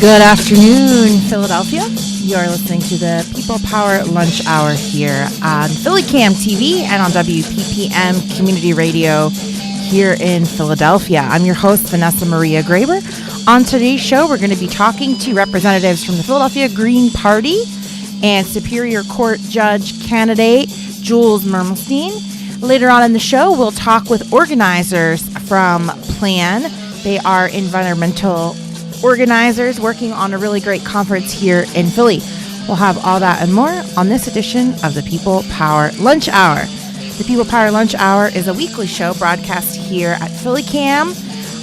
Good afternoon, Philadelphia. You're listening to the People Power Lunch Hour here on PhillyCam TV and on WPPM Community Radio here in Philadelphia. I'm your host, Vanessa Maria Graber. On today's show, we're going to be talking to representatives from the Philadelphia Green Party and Superior Court Judge candidate Jules Mermelstein. Later on in the show, we'll talk with organizers from PLAN. They are environmental organizers working on a really great conference here in Philly. We'll have all that and more on this edition of the People Power Lunch Hour. The People Power Lunch Hour is a weekly show broadcast here at PhillyCam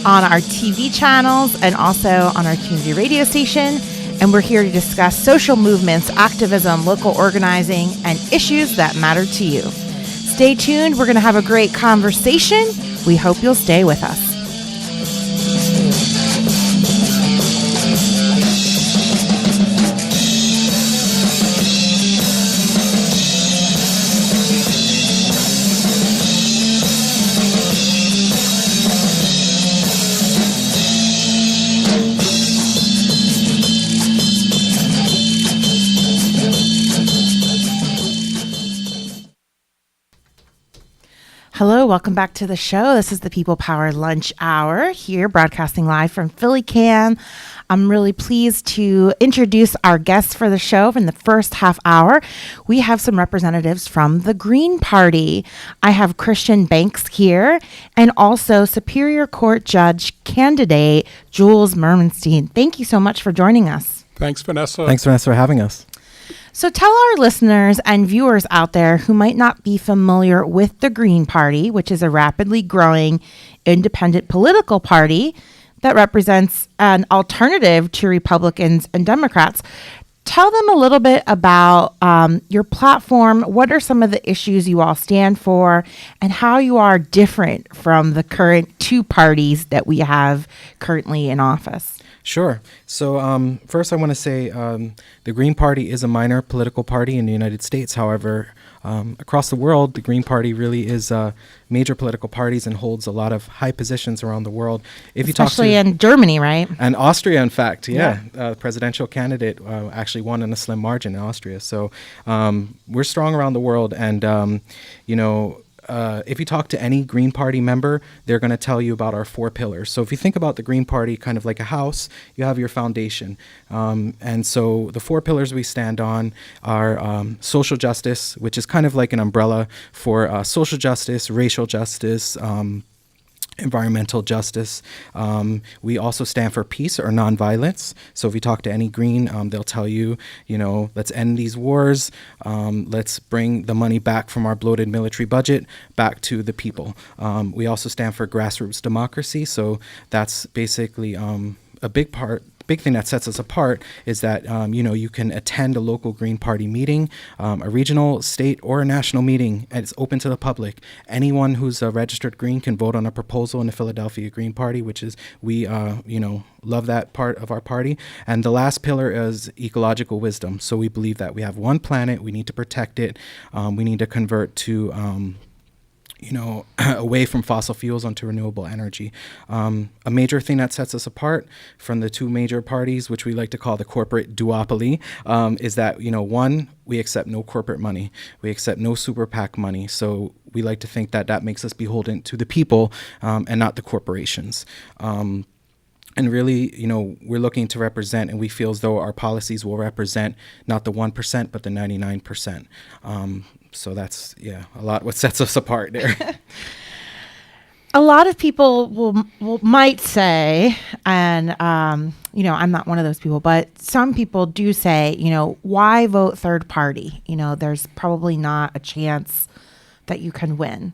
on our TV channels and also on our community radio station. And we're here to discuss social movements, activism, local organizing, and issues that matter to you. Stay tuned. We're going to have a great conversation. We hope you'll stay with us. Hello, welcome back to the show. This is the People Power Lunch Hour here, broadcasting live from PhillyCam. I'm really pleased to introduce our guests for the show. In the first half hour, we have some representatives from the Green Party. I have Christian Banchs here and also Superior Court Judge candidate Jules Mermelstein. Thank you so much for joining us. Thanks, Vanessa. Thanks, Vanessa, for having us. So tell our listeners and viewers out there who might not be familiar with the Green Party, which is a rapidly growing independent political party that represents an alternative to Republicans and Democrats. Tell them a little bit about your platform. What are some of the issues you all stand for and how you are different from the current two parties that we have currently in office? Sure. So first I want to say the Green Party is a minor political party in the United States. However, across the world, the Green Party really is major political parties and holds a lot of high positions around the world. Especially in Germany, right? And Austria, in fact, presidential candidate actually won in a slim margin in Austria. So we're strong around the world. And, if you talk to any Green Party member, they're going to tell you about our four pillars. So if you think about the Green Party kind of like a house, you have your foundation. And so the four pillars we stand on are social justice, which is kind of like an umbrella for social justice, racial justice, environmental justice. We also stand for peace or nonviolence. So if you talk to any Green, they'll tell you, let's end these wars. Let's bring the money back from our bloated military budget back to the people. We also stand for grassroots democracy. So that's basically a big thing that sets us apart is that, you can attend a local Green Party meeting, a regional, state, or a national meeting, and it's open to the public. Anyone who's a registered Green can vote on a proposal in the Philadelphia Green Party, which is, we love that part of our party. And the last pillar is ecological wisdom. So we believe that we have one planet, we need to protect it, we need to convert to away from fossil fuels onto renewable energy. A major thing that sets us apart from the two major parties, which we like to call the corporate duopoly, is that, one, we accept no corporate money. We accept no super PAC money. So we like to think that that makes us beholden to the people and not the corporations. And really, we're looking to represent, and we feel as though our policies will represent not the 1%, but the 99%. So that's, a lot what sets us apart there. A lot of people might say, and, I'm not one of those people, but some people do say, why vote third party? There's probably not a chance that you can win.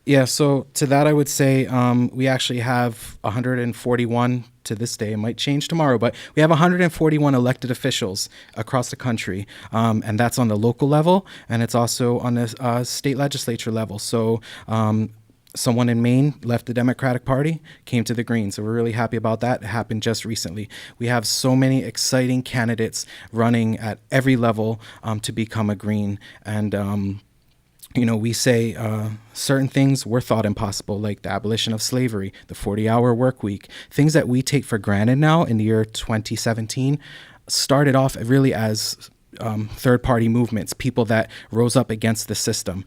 Yeah, so to that I would say we actually have 141 to this day. It might change tomorrow, but we have 141 elected officials across the country, and that's on the local level, and it's also on the state legislature level. So someone in Maine left the Democratic Party, came to the Greens. So we're really happy about that. It happened just recently. We have so many exciting candidates running at every level to become a Green. And we say certain things were thought impossible, like the abolition of slavery, the 40-hour work week, things that we take for granted now in the year 2017 started off really as third-party movements, people that rose up against the system.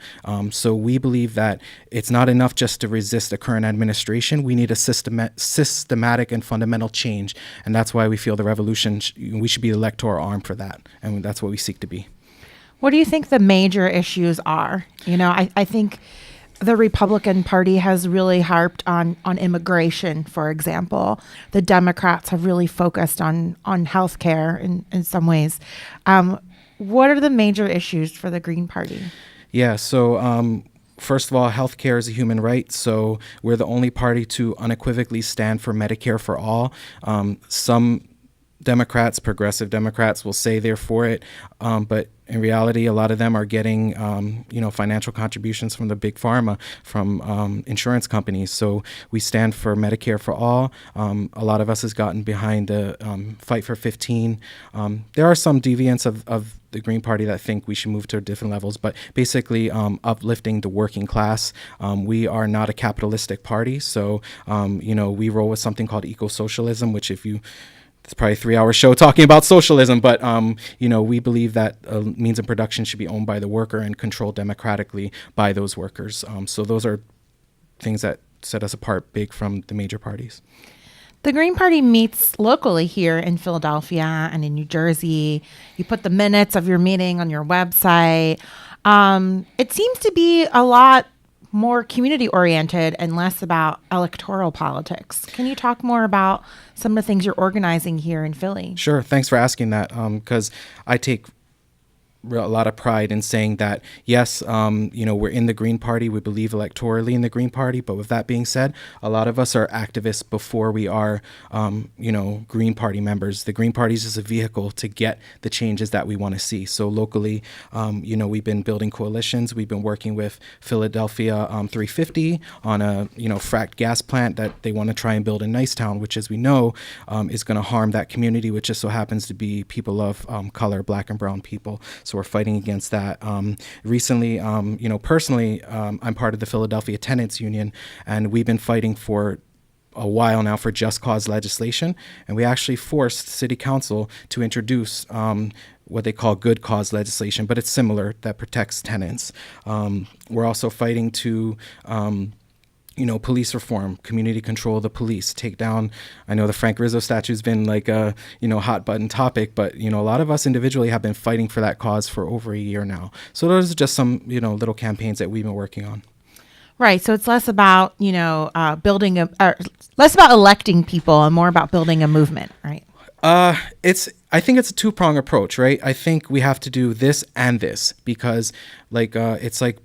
So we believe that it's not enough just to resist the current administration. We need a systematic and fundamental change. And that's why we feel the revolution, we should be the electoral arm for that. And that's what we seek to be. What do you think the major issues are? I think the Republican Party has really harped on immigration, for example. The Democrats have really focused on healthcare in some ways. What are the major issues for the Green Party? Yeah, so first of all, healthcare is a human right. So we're the only party to unequivocally stand for Medicare for all. Some Democrats, progressive Democrats, will say they're for it, but in reality, a lot of them are getting, financial contributions from the big pharma, from insurance companies. So we stand for Medicare for all. A lot of us has gotten behind the Fight for 15. There are some deviants of the Green Party that think we should move to different levels, but basically uplifting the working class. We are not a capitalistic party, so we roll with something called eco-socialism, which it's probably a 3-hour show talking about socialism, but we believe that means of production should be owned by the worker and controlled democratically by those workers. So those are things that set us apart big from the major parties. The Green Party meets locally here in Philadelphia and in New Jersey. You put the minutes of your meeting on your website. It seems to be a lot more community oriented and less about electoral politics. Can you talk more about some of the things you're organizing here in Philly? Sure. Thanks for asking that, because I take a lot of pride in saying that, yes, we're in the Green Party. We believe electorally in the Green Party. But with that being said, a lot of us are activists before we are, Green Party members. The Green Party is just a vehicle to get the changes that we want to see. So locally, we've been building coalitions. We've been working with Philadelphia 350 on a, fracked gas plant that they want to try and build in Nicetown, which, as we know, is going to harm that community, which just so happens to be people of color, Black and brown people. So we're fighting against that. Recently, personally, I'm part of the Philadelphia Tenants Union, and we've been fighting for a while now for just cause legislation. And we actually forced City Council to introduce what they call good cause legislation, but it's similar, that protects tenants. We're also fighting to police reform, community control of the police, take down, I know the Frank Rizzo statue's been like a, hot button topic, but, a lot of us individually have been fighting for that cause for over a year now. So those are just some, little campaigns that we've been working on. Right. So it's less about, less about electing people and more about building a movement, right? I think it's a two-pronged approach, right? I think we have to do this and this because, it's like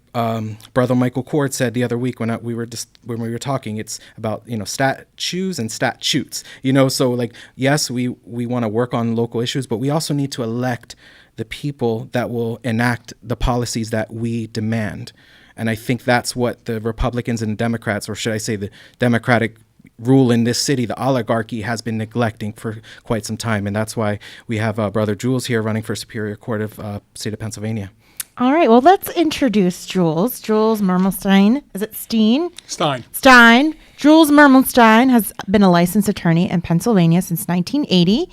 Brother Michael Cord said the other week when we were talking. It's about stat choose and stat shoots. So yes, we want to work on local issues, but we also need to elect the people that will enact the policies that we demand. And I think that's what the Republicans and Democrats, or should I say the Democratic rule in this city, the oligarchy, has been neglecting for quite some time. And that's why we have Brother Jules here running for Superior Court of State of Pennsylvania. All right. Well, let's introduce Jules. Jules Mermelstein. Is it Steen? Stein. Jules Mermelstein has been a licensed attorney in Pennsylvania since 1980.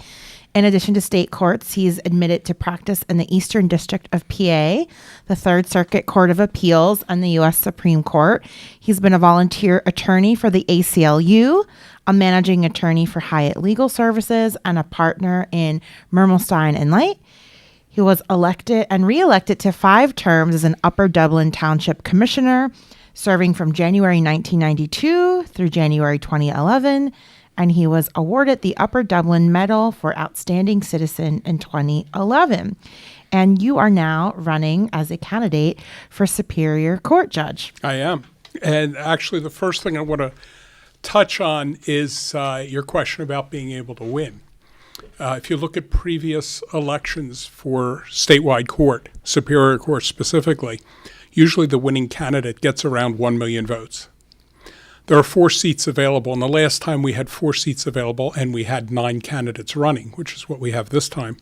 In addition to state courts, he's admitted to practice in the Eastern District of PA, the Third Circuit Court of Appeals, and the U.S. Supreme Court. He's been a volunteer attorney for the ACLU, a managing attorney for Hyatt Legal Services, and a partner in Mermelstein and Light. He was elected and re-elected to 5 terms as an Upper Dublin Township Commissioner, serving from January 1992 through January 2011. And he was awarded the Upper Dublin Medal for Outstanding Citizen in 2011. And you are now running as a candidate for Superior Court Judge. I am. And actually, the first thing I want to touch on is your question about being able to win. If you look at previous elections for statewide court, Superior Court specifically, usually the winning candidate gets around 1 million votes. There are 4 seats available, and the last time we had 4 seats available and we had 9 candidates running, which is what we have this time.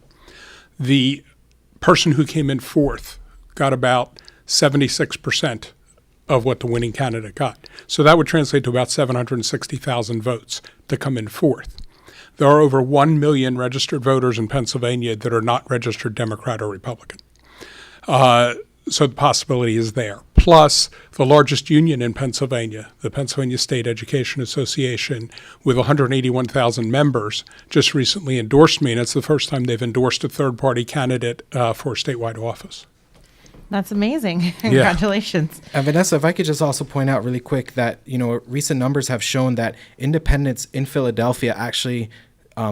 The person who came in fourth got about 76% of what the winning candidate got. So that would translate to about 760,000 votes to come in fourth. There are over 1 million registered voters in Pennsylvania that are not registered Democrat or Republican. So the possibility is there. Plus, the largest union in Pennsylvania, the Pennsylvania State Education Association, with 181,000 members, just recently endorsed me, and it's the first time they've endorsed a third-party candidate for a statewide office. That's amazing. Congratulations. And Vanessa, if I could just also point out really quick that, recent numbers have shown that independents in Philadelphia actually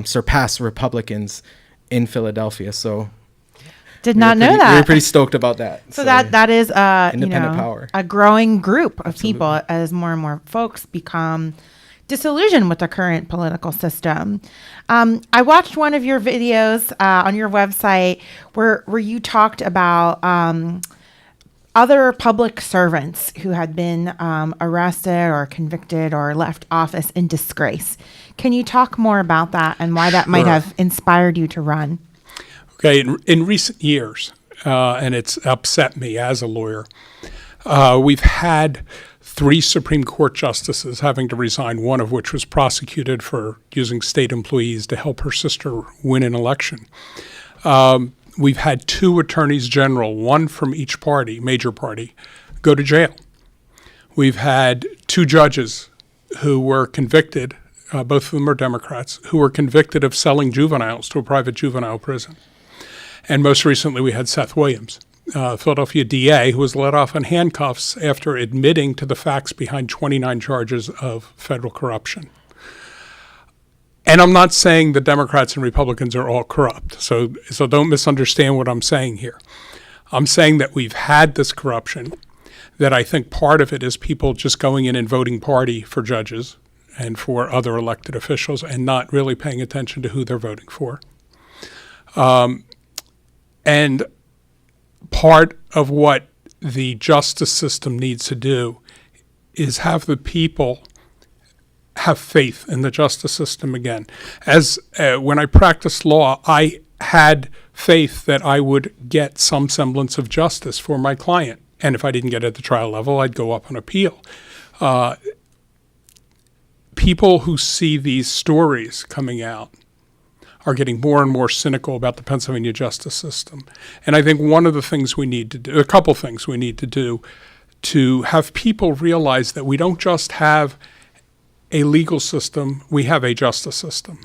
surpass Republicans in Philadelphia. So did not know that. We were pretty stoked about that. So that is independent power. A growing group of Absolutely. people as more and more folks become disillusioned with the current political system. I watched one of your videos on your website where you talked about other public servants who had been arrested or convicted or left office in disgrace. Can you talk more about that and why that might have inspired you to run? Okay, in recent years, and it's upset me as a lawyer, we've had 3 Supreme Court justices having to resign, one of which was prosecuted for using state employees to help her sister win an election. We've had 2 attorneys general, one from each party, major party, go to jail. We've had 2 judges who were convicted, both of them are Democrats, who were convicted of selling juveniles to a private juvenile prison. And most recently, we had Seth Williams, Philadelphia DA, who was let off in handcuffs after admitting to the facts behind 29 charges of federal corruption. And I'm not saying the Democrats and Republicans are all corrupt, so don't misunderstand what I'm saying here. I'm saying that we've had this corruption, that I think part of it is people just going in and voting party for judges and for other elected officials and not really paying attention to who they're voting for. And part of what the justice system needs to do is have the people have faith in the justice system again. As when I practiced law, I had faith that I would get some semblance of justice for my client. And if I didn't get it at the trial level, I'd go up on appeal. People who see these stories coming out are getting more and more cynical about the Pennsylvania justice system. And I think one of the things we need to do, a couple things we need to do, to have people realize that we don't just have a legal system, we have a justice system.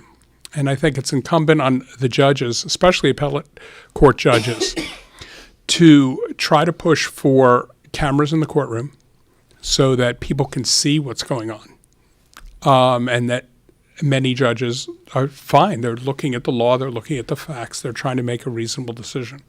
And I think it's incumbent on the judges, especially appellate court judges, to try to push for cameras in the courtroom so that people can see what's going on. And that many judges are fine. They're looking at the law, they're looking at the facts, they're trying to make a reasonable decision.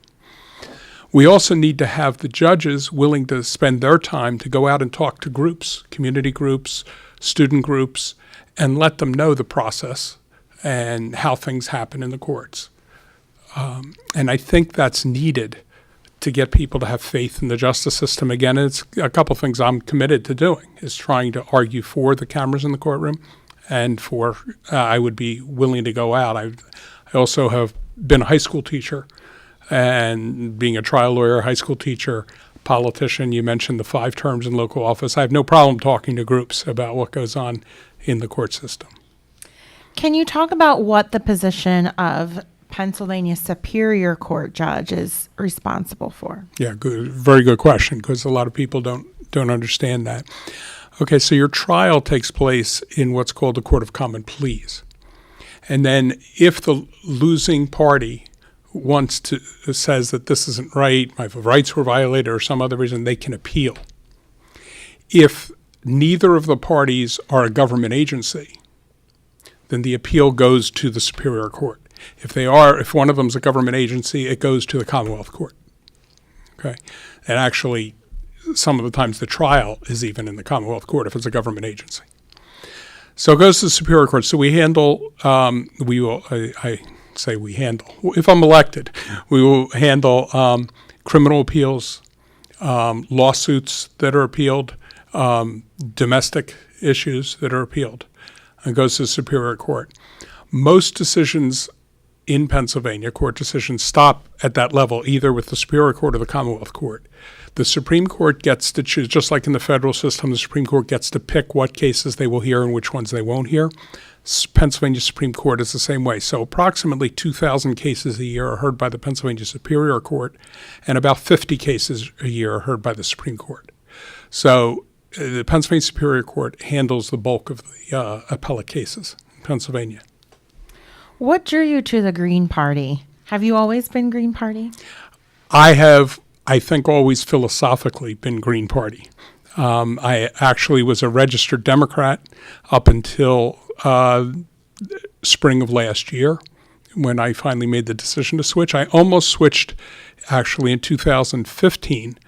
We also need to have the judges willing to spend their time to go out and talk to groups, community groups, student groups, and let them know the process and how things happen in the courts. And I think that's needed to get people to have faith in the justice system again. And it's a couple things I'm committed to doing, is trying to argue for the cameras in the courtroom and for I would be willing to go out. I also have been a high school teacher, and being a trial lawyer, high school teacher, politician, you mentioned the 5 terms in local office. I have no problem talking to groups about what goes on in the court system. Can you talk about what the position of Pennsylvania Superior Court judge is responsible for? Yeah, good, very good question, because a lot of people don't understand that. Okay, so your trial takes place in what's called the Court of Common Pleas. And then if the losing party says that this isn't right, my rights were violated or some other reason, they can appeal. If neither of the parties are a government agency, then the appeal goes to the Superior Court. If one of them is a government agency, it goes to the Commonwealth Court. Okay, and actually, some of the times the trial is even in the Commonwealth Court if it's a government agency. So it goes to the Superior Court. So we handle, I say we handle, if I'm elected, we will handle criminal appeals, lawsuits that are appealed, domestic issues that are appealed. It goes to the Superior Court. Most decisions in Pennsylvania, court decisions, stop at that level, either with the Superior Court or the Commonwealth Court. The Supreme Court gets to choose, just like in the federal system, the Supreme Court gets to pick what cases they will hear and which ones they won't hear. Pennsylvania Supreme Court is the same way. So approximately 2,000 cases a year are heard by the Pennsylvania Superior Court, and about 50 cases a year are heard by the Supreme Court. So the Pennsylvania Superior Court handles the bulk of the appellate cases in Pennsylvania. What drew you to the Green Party? Have you always been Green Party? I have, I think, always philosophically been Green Party. I actually was a registered Democrat up until spring of last year when I finally made the decision to switch. I almost switched actually in 2015,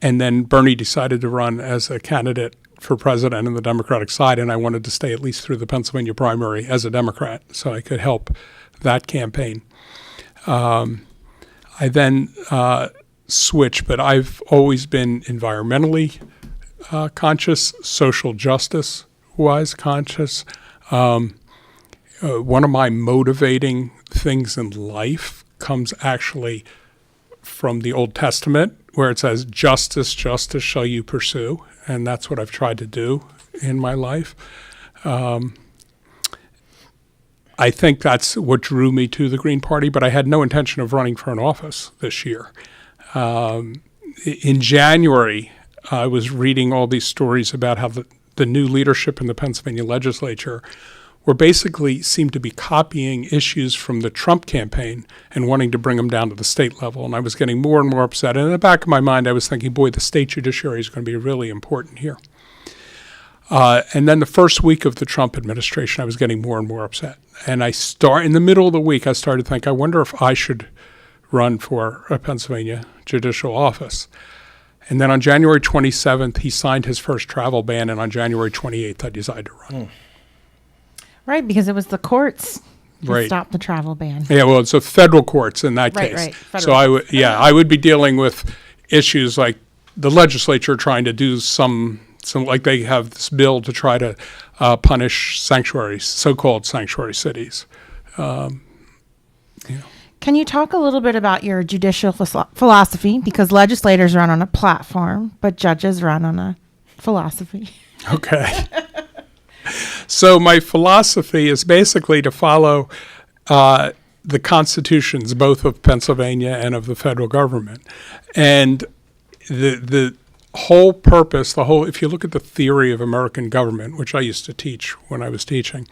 and then Bernie decided to run as a candidate for president on the Democratic side, and I wanted to stay at least through the Pennsylvania primary as a Democrat so I could help that campaign. I then switched, but I've always been environmentally conscious, social justice-wise conscious. One of my motivating things in life comes actually from the Old Testament, where it says, justice, justice shall you pursue. And that's what I've tried to do in my life. I think that's what drew me to the Green Party, but I had no intention of running for an office this year. In January, I was reading all these stories about how the new leadership in the Pennsylvania legislature were basically seemed to be copying issues from the Trump campaign and wanting to bring them down to the state level. And I was getting more and more upset. And in the back of my mind, I was thinking, boy, the state judiciary is going to be really important here. And then the first week of the Trump administration, I was getting more and more upset. And in the middle of the week, I started to think, I wonder if I should run for a Pennsylvania judicial office. And then on January 27th, he signed his first travel ban, and on January 28th, I decided to run. Right, because it was the courts that Right. stopped the travel ban. Yeah, well, it's the federal courts in that Right, case. right, federal So I would be dealing with issues like the legislature trying to do some like they have this bill to try to punish sanctuaries, so-called sanctuary cities. Can you talk a little bit about your judicial philosophy? Because legislators run on a platform, but judges run on a philosophy. Okay. So my philosophy is basically to follow the constitutions, both of Pennsylvania and of the federal government. And the whole purpose, if you look at the theory of American government, which I used to teach when I was teaching,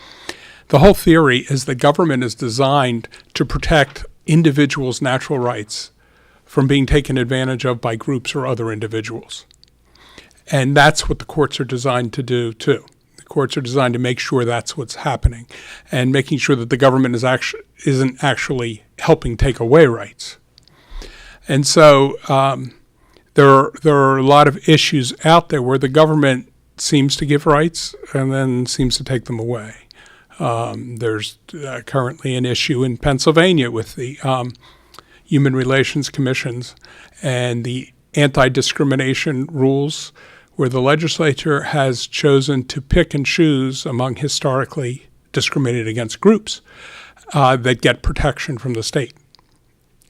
the whole theory is that government is designed to protect individuals' natural rights from being taken advantage of by groups or other individuals. And that's what the courts are designed to do, too. The courts are designed to make sure that's what's happening and making sure that the government isn't actually helping take away rights. And so there are a lot of issues out there where the government seems to give rights and then seems to take them away. There's currently an issue in Pennsylvania with the Human Relations Commissions and the anti-discrimination rules, where the legislature has chosen to pick and choose among historically discriminated against groups that get protection from the state.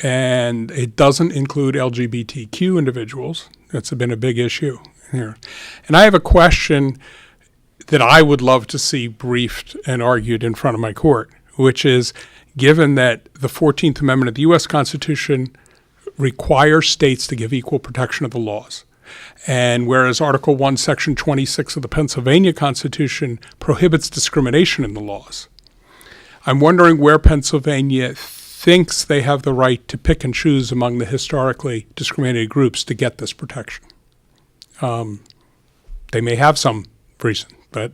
And it doesn't include LGBTQ individuals. That's been a big issue here. And I have a question that I would love to see briefed and argued in front of my court, which is, given that the 14th Amendment of the U.S. Constitution requires states to give equal protection of the laws, and whereas Article 1, Section 26 of the Pennsylvania Constitution prohibits discrimination in the laws, I'm wondering where Pennsylvania thinks they have the right to pick and choose among the historically discriminated groups to get this protection. They may have some reason, but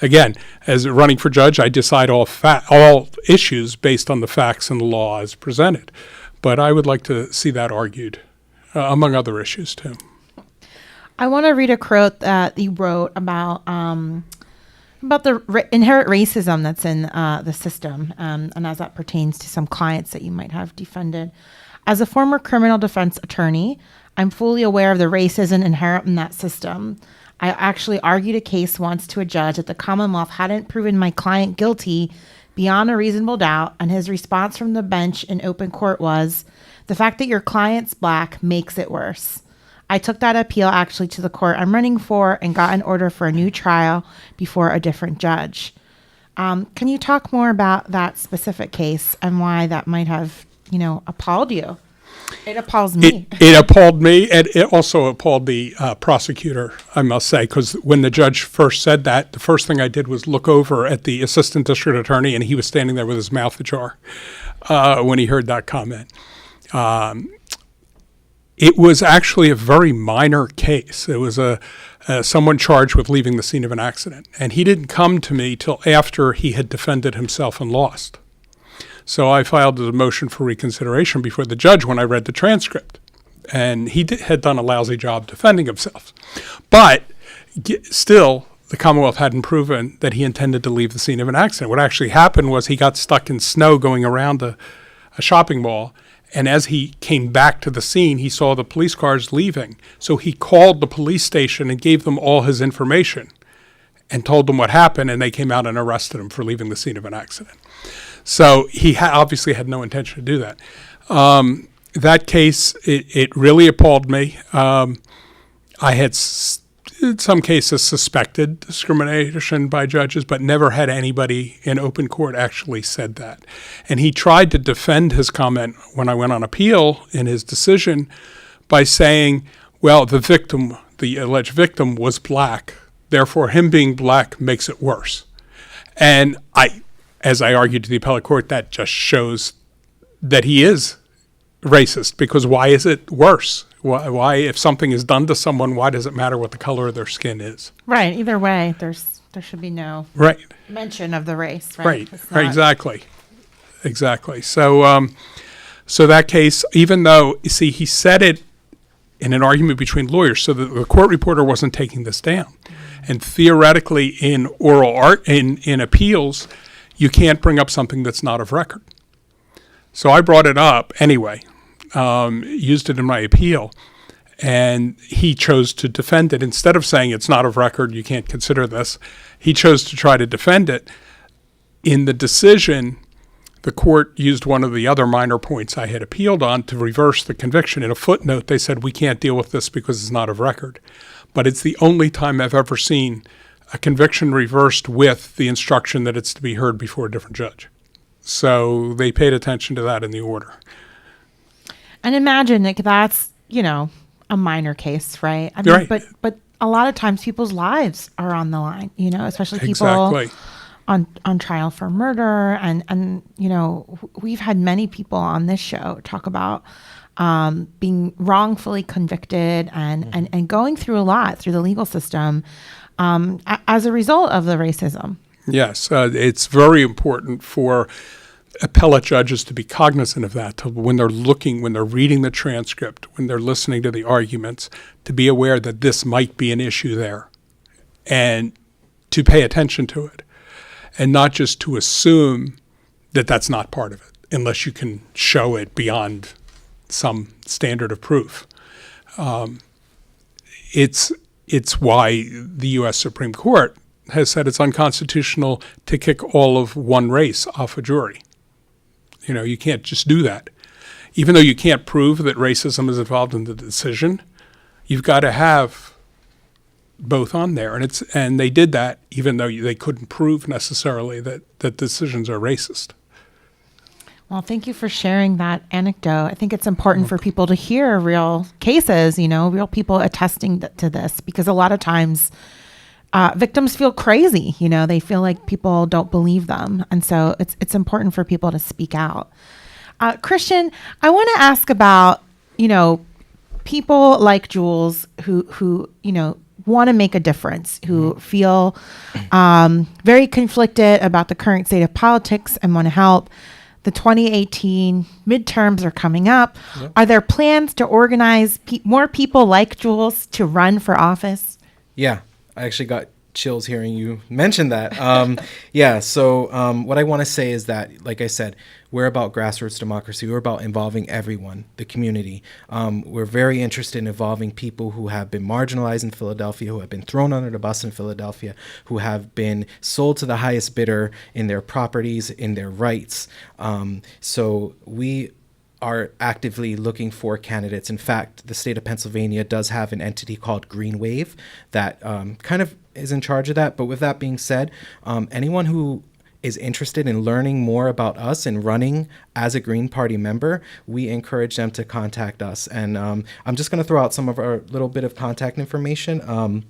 again, as running for judge, I decide all issues based on the facts and the law as presented. But I would like to see that argued, among other issues too. I want to read a quote that you wrote about the inherent racism that's in the system, and as that pertains to some clients that you might have defended. As a former criminal defense attorney, I'm fully aware of the racism inherent in that system. I actually argued a case once to a judge that the Commonwealth hadn't proven my client guilty beyond a reasonable doubt, and his response from the bench in open court was, "The fact that your client's black makes it worse." I took that appeal actually to the court I'm running for and got an order for a new trial before a different judge. Can you talk more about that specific case and why that might have, appalled you? It appalls me. It appalled me, and it also appalled the prosecutor, I must say, because when the judge first said that, the first thing I did was look over at the assistant district attorney, and he was standing there with his mouth ajar when he heard that comment. It was actually a very minor case. It was someone charged with leaving the scene of an accident, and he didn't come to me till after he had defended himself and lost. So I filed a motion for reconsideration before the judge when I read the transcript. And he had done a lousy job defending himself. But still, the Commonwealth hadn't proven that he intended to leave the scene of an accident. What actually happened was he got stuck in snow going around a shopping mall. And as he came back to the scene, he saw the police cars leaving. So he called the police station and gave them all his information and told them what happened. And they came out and arrested him for leaving the scene of an accident. So he obviously had no intention to do that. That case, it really appalled me. I had, in some cases, suspected discrimination by judges, but never had anybody in open court actually said that. And he tried to defend his comment when I went on appeal in his decision by saying, well, the alleged victim was black, therefore him being black makes it worse. And as I argued to the appellate court, that just shows that he is racist, because why is it worse? Why, if something is done to someone, why does it matter what the color of their skin is? Right. Either way, there should be no mention of the race. Right. Exactly. So that case, even though, you see, he said it in an argument between lawyers, so that the court reporter wasn't taking this down. Mm-hmm. And theoretically, in oral art, in appeals, you can't bring up something that's not of record. So I brought it up anyway, used it in my appeal, and he chose to defend it. Instead of saying it's not of record, you can't consider this, he chose to try to defend it. In the decision, the court used one of the other minor points I had appealed on to reverse the conviction. In a footnote, they said, we can't deal with this because it's not of record. But it's the only time I've ever seen a conviction reversed with the instruction that it's to be heard before a different judge. So they paid attention to that in the order. And imagine that's, a minor case, right? I mean, right. But a lot of times people's lives are on the line, especially people on trial for murder. And we've had many people on this show talk about being wrongfully convicted and going through a lot through the legal system as a result of the racism. Yes, it's very important for appellate judges to be cognizant of that, when they're reading the transcript, when they're listening to the arguments, to be aware that this might be an issue there and to pay attention to it, and not just to assume that that's not part of it, unless you can show it beyond some standard of proof. It's why the U.S. Supreme Court has said it's unconstitutional to kick all of one race off a jury. You can't just do that. Even though you can't prove that racism is involved in the decision, you've got to have both on there. And they did that even though they couldn't prove necessarily that decisions are racist. Well, thank you for sharing that anecdote. I think it's important for people to hear real cases, real people attesting to this, because a lot of times victims feel crazy. They feel like people don't believe them. And so it's important for people to speak out. Christian, I want to ask about, people like Jules who want to make a difference, who feel very conflicted about the current state of politics and want to help. The 2018 midterms are coming up. Yep. Are there plans to organize more people like Jules to run for office? Yeah, I actually got chills hearing you mention that. So what I want to say is that, like I said, we're about grassroots democracy. We're about involving everyone, the community. We're very interested in involving people who have been marginalized in Philadelphia, who have been thrown under the bus in Philadelphia, who have been sold to the highest bidder in their properties, in their rights. So we are actively looking for candidates. In fact, the state of Pennsylvania does have an entity called Green Wave that kind of is in charge of that. But with that being said, anyone who is interested in learning more about us and running as a Green Party member, we encourage them to contact us. And I'm just going to throw out some of our little bit of contact information.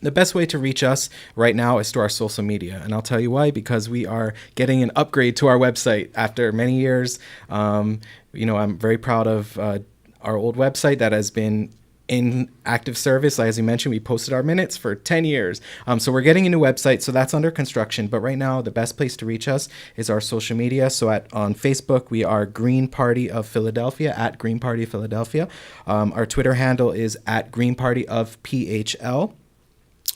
The best way to reach us right now is through our social media. And I'll tell you why, because we are getting an upgrade to our website after many years. I'm very proud of our old website that has been in active service. As you mentioned, we posted our minutes for 10 years. So we're getting a new website, so that's under construction. But right now, the best place to reach us is our social media. So on Facebook, we are Green Party of Philadelphia, at Green Party of Philadelphia. Our Twitter handle is at Green Party of PHL.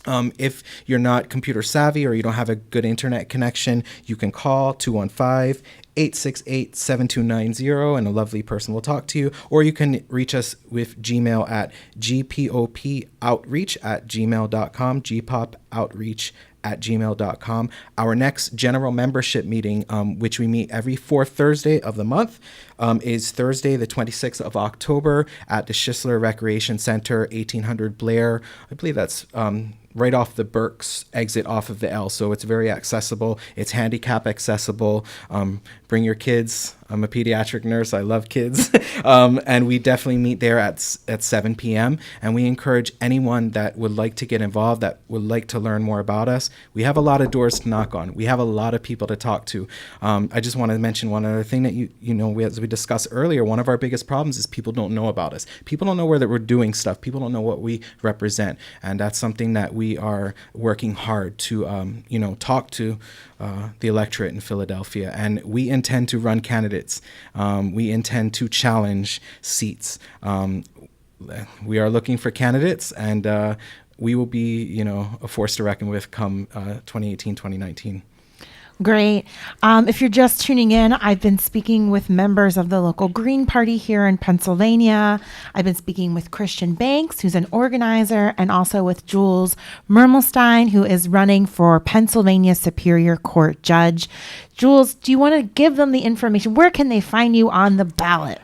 If you're not computer savvy or you don't have a good internet connection, you can call 215-868-7290 and a lovely person will talk to you. Or you can reach us with Gmail at gpopoutreach@gmail.com, gpopoutreach@gmail.com. Our next general membership meeting, which we meet every fourth Thursday of the month, is Thursday, the 26th of October at the Schisler Recreation Center, 1800 Blair. I believe that's right off the Berks exit off of the L. So it's very accessible. It's handicap accessible. Bring your kids. I'm a pediatric nurse. I love kids. And we definitely meet there at 7 p.m. And we encourage anyone that would like to get involved, that would like to learn more about us. We have a lot of doors to knock on. We have a lot of people to talk to. I just want to mention one other thing that, as we discussed earlier, one of our biggest problems is people don't know about us. People don't know where that we're doing stuff. People don't know what we represent. And that's something that we are working hard to, talk to the electorate in Philadelphia. And we intend to run candidates. We intend to challenge seats. We are looking for candidates, and we will be, a force to reckon with come 2018, 2019. Great. If you're just tuning in, I've been speaking with members of the local Green Party here in Pennsylvania. I've been speaking with Christian Banchs, who's an organizer, and also with Jules Mermelstein, who is running for Pennsylvania Superior Court Judge. Jules, do you want to give them the information? Where can they find you on the ballot?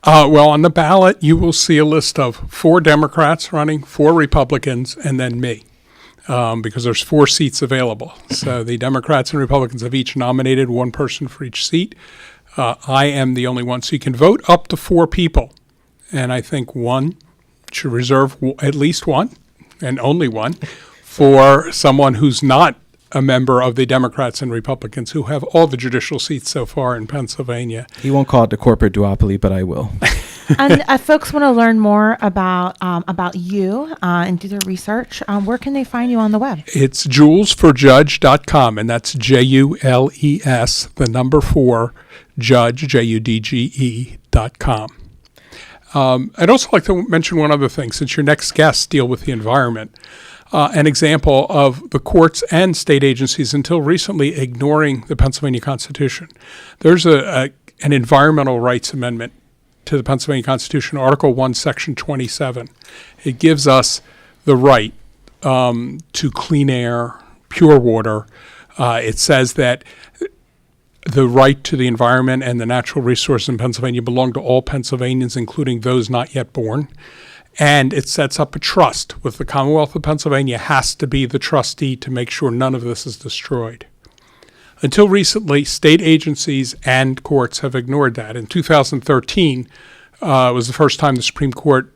Well, on the ballot, you will see a list of 4 Democrats running, 4 Republicans, and then me. Because there's 4 seats available. So the Democrats and Republicans have each nominated one person for each seat. I am the only one. So you can vote up to 4 people. And I think one should reserve at least one, and only one, for someone who's not a member of the Democrats and Republicans, who have all the judicial seats so far in Pennsylvania. He won't call it the corporate duopoly, but I will. And if folks want to learn more about you and do their research, where can they find you on the web? It's julesforjudge.com, and that's JULES, the number 4, judge, JUDGE.com. I'd also like to mention one other thing, since your next guests deal with the environment. An example of the courts and state agencies until recently ignoring the Pennsylvania Constitution. There's an environmental rights amendment to the Pennsylvania Constitution, Article 1, Section 27. It gives us the right to clean air, pure water. It says that the right to the environment and the natural resources in Pennsylvania belong to all Pennsylvanians, including those not yet born. And it sets up a trust with the Commonwealth of Pennsylvania, has to be the trustee to make sure none of this is destroyed. Until recently, state agencies and courts have ignored that. In 2013, was the first time the Supreme Court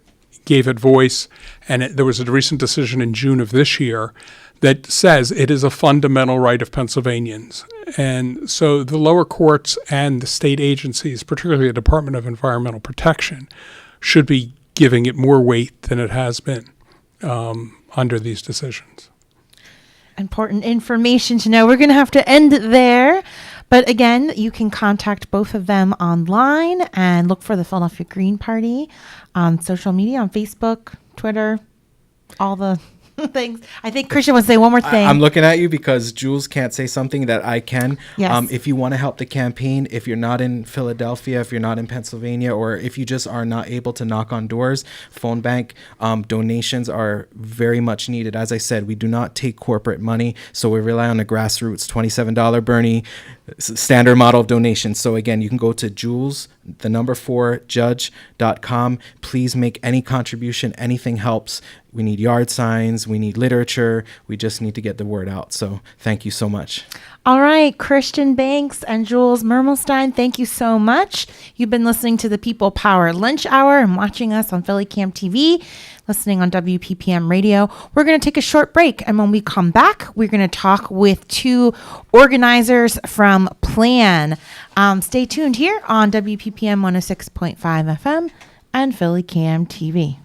gave it voice, and there was a recent decision in June of this year that says it is a fundamental right of Pennsylvanians. And so the lower courts and the state agencies, particularly the Department of Environmental Protection, should be giving it more weight than it has been under these decisions. Important information to know. We're going to have to end it there. But again, you can contact both of them online and look for the Philadelphia Green Party on social media, on Facebook, Twitter, all the things. I think Christian wants to say one more thing. I'm looking at you because Jules can't say something that I can. Yes. If you want to help the campaign, if you're not in Philadelphia, if you're not in Pennsylvania, or if you just are not able to knock on doors, phone bank donations are very much needed. As I said, we do not take corporate money, so we rely on the grassroots $27 Bernie standard model of donations. So again, you can go to Jules the number 4 judge.com. Please make any contribution. Anything helps. We need yard signs. We need literature. We just need to get the word out. So thank you so much. All right, Christian Banchs and Jules Mermelstein, thank you so much. You've been listening to the People Power Lunch Hour and watching us on Philly Cam TV, listening on WPPM Radio. We're going to take a short break, and when we come back, we're going to talk with 2 organizers from Plan. Stay tuned here on WPPM 106.5 FM and Philly Cam TV.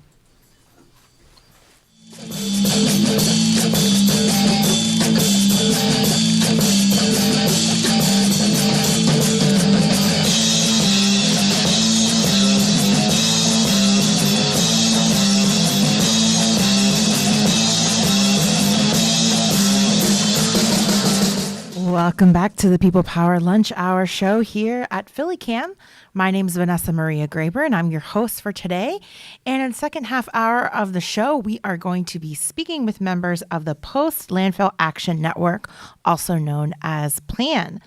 Welcome back to the People Power Lunch Hour show here at Philly Cam. My name is Vanessa Maria Graber, and I'm your host for today. And in the second half hour of the show, we are going to be speaking with members of the Post-Landfill Action Network, also known as PLAN.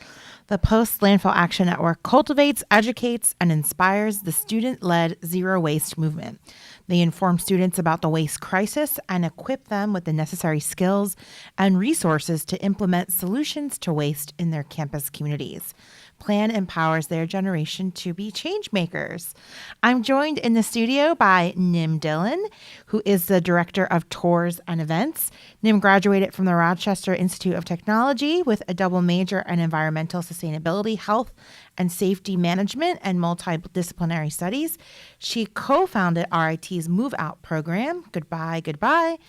The Post-Landfill Action Network cultivates, educates, and inspires the student-led zero waste movement. They inform students about the waste crisis and equip them with the necessary skills and resources to implement solutions to waste in their campus communities. Plan empowers their generation to be change makers. I'm joined in the studio by Dhillon, who is the Director of Tours and Events. Nim graduated from the Rochester Institute of Technology with a double major in environmental sustainability, health and safety management, and multidisciplinary studies. She co-founded RIT's Move Out program, Goodbye, Goodbye,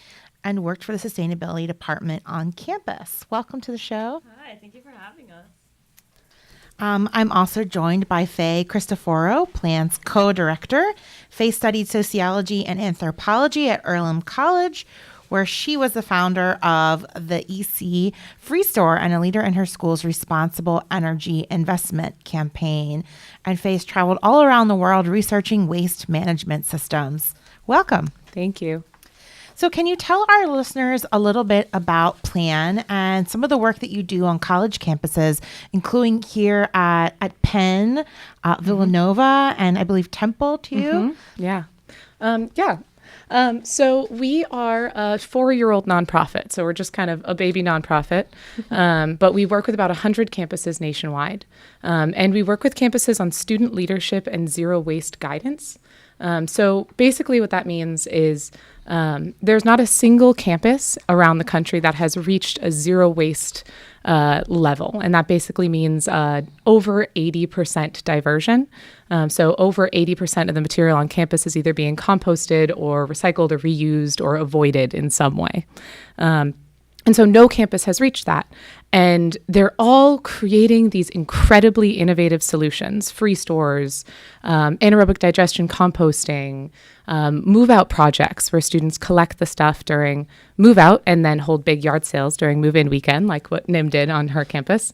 and worked for the sustainability department on campus. Welcome to the show. Hi, thank you for having us. I'm also joined by Faye Cristoforo, Plan's co-director. Faye studied sociology and anthropology at Earlham College, where she was the founder of the EC Free Store and a leader in her school's responsible energy investment campaign. And Faye's traveled all around the world researching waste management systems. Welcome. Thank you. So can you tell our listeners a little bit about Plan and some of the work that you do on college campuses, including here at Penn, Villanova, and I believe Temple too? So we are a 4-year-old nonprofit. So we're just kind of a baby nonprofit. But we work with about 100 campuses nationwide. And we work with campuses on student leadership and zero waste guidance. So basically what that means is there's not a single campus around the country that has reached a zero waste level. And that basically means over 80% diversion. So over 80% of the material on campus is either being composted or recycled or reused or avoided in some way. And so no campus has reached that. And they're all creating these incredibly innovative solutions, free stores, anaerobic digestion composting, move-out projects where students collect the stuff during move-out and then hold big yard sales during move-in weekend, like what Nim did on her campus.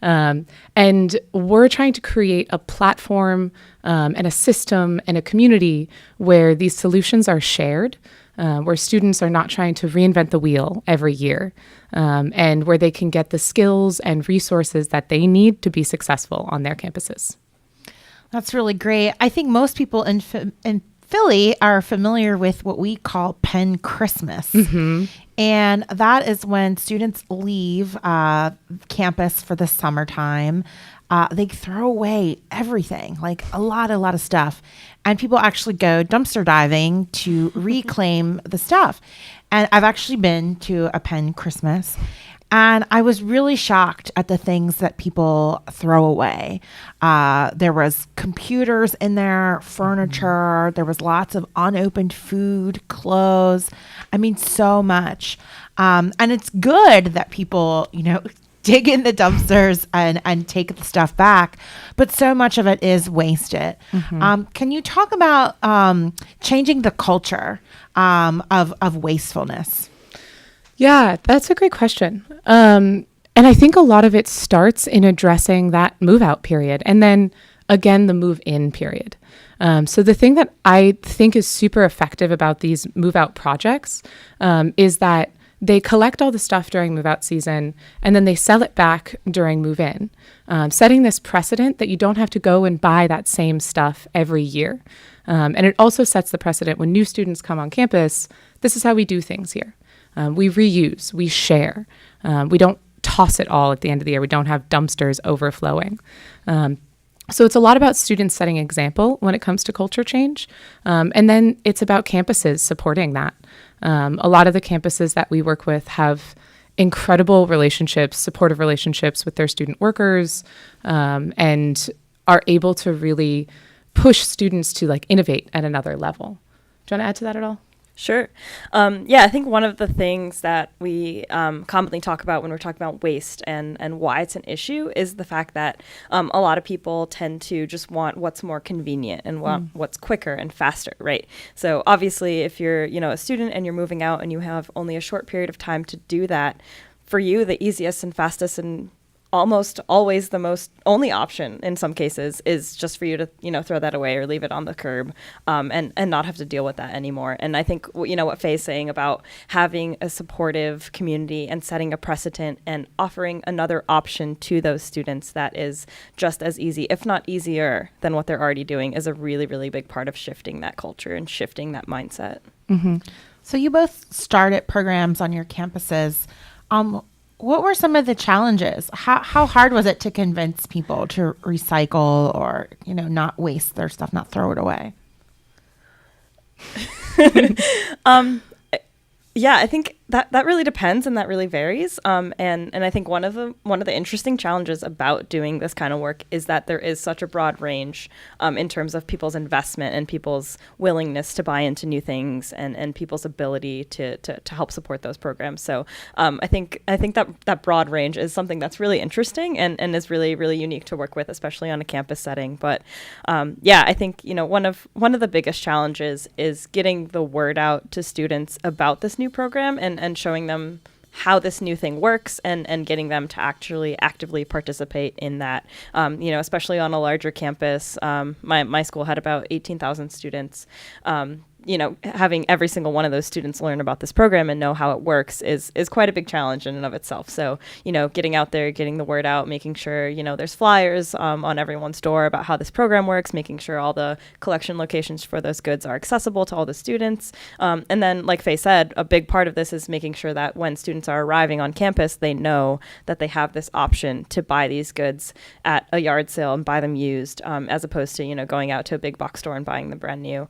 And we're trying to create a platform and a system and a community where these solutions are shared, where students are not trying to reinvent the wheel every year, and where they can get the skills and resources that they need to be successful on their campuses. That's really great. I think most people in Philly are familiar with what we call Penn Christmas. Mm-hmm. And that is when students leave campus for the summertime. They throw away everything, like a lot of stuff. And people actually go dumpster diving to reclaim the stuff. And I've actually been to a Penn Christmas, and I was really shocked at the things that people throw away. There was computers in there, furniture. There was lots of unopened food, clothes. I mean, so much. And it's good that people, dig in the dumpsters and take the stuff back, but so much of it is wasted. Mm-hmm. Can you talk about changing the culture of wastefulness? Yeah, that's a great question. And I think a lot of it starts in addressing that move out period and then again, the move in period. So the thing that I think is super effective about these move out projects is that they collect all the stuff during move out season, and then they sell it back during move in, setting this precedent that you don't have to go and buy that same stuff every year. And it also sets the precedent when new students come on campus. This is how we do things here. We reuse, we share. We don't toss it all at the end of the year. We don't have dumpsters overflowing. So it's a lot about students setting example when it comes to culture change. And then it's about campuses supporting that. A lot of the campuses that we work with have incredible relationships, supportive relationships with their student workers, and are able to really push students to like innovate at another level. Do you want to add to that at all? Sure. Yeah, I think one of the things that we commonly talk about when we're talking about waste and why it's an issue is the fact that a lot of people tend to just want what's more convenient and want what's quicker and faster, right? So obviously, if you're, a student and you're moving out and you have only a short period of time to do that, for you, the easiest and fastest and almost always the most only option in some cases is just for you to, throw that away or leave it on the curb and not have to deal with that anymore. And I think, what Faye's saying about having a supportive community and setting a precedent and offering another option to those students that is just as easy, if not easier, than what they're already doing is a really, really big part of shifting that culture and shifting that mindset. Mm-hmm. So you both started programs on your campuses. What were some of the challenges? How hard was it to convince people to recycle or, not waste their stuff, not throw it away? Yeah, I think that really depends and that really varies. And I think one of the interesting challenges about doing this kind of work is that there is such a broad range in terms of people's investment and people's willingness to buy into new things and people's ability to help support those programs. So I think that broad range is something that's really interesting and is really, really unique to work with, especially on a campus setting. But yeah, I think one of the biggest challenges is getting the word out to students about this new program and showing them how this new thing works and getting them to actually actively participate in that, especially on a larger campus. My school had about 18,000 students. Having every single one of those students learn about this program and know how it works is quite a big challenge in and of itself. So, getting out there, getting the word out, making sure, there's flyers on everyone's door about how this program works, making sure all the collection locations for those goods are accessible to all the students. And then, like Faye said, a big part of this is making sure that when students are arriving on campus, they know that they have this option to buy these goods at a yard sale and buy them used, as opposed to, going out to a big box store and buying them brand new.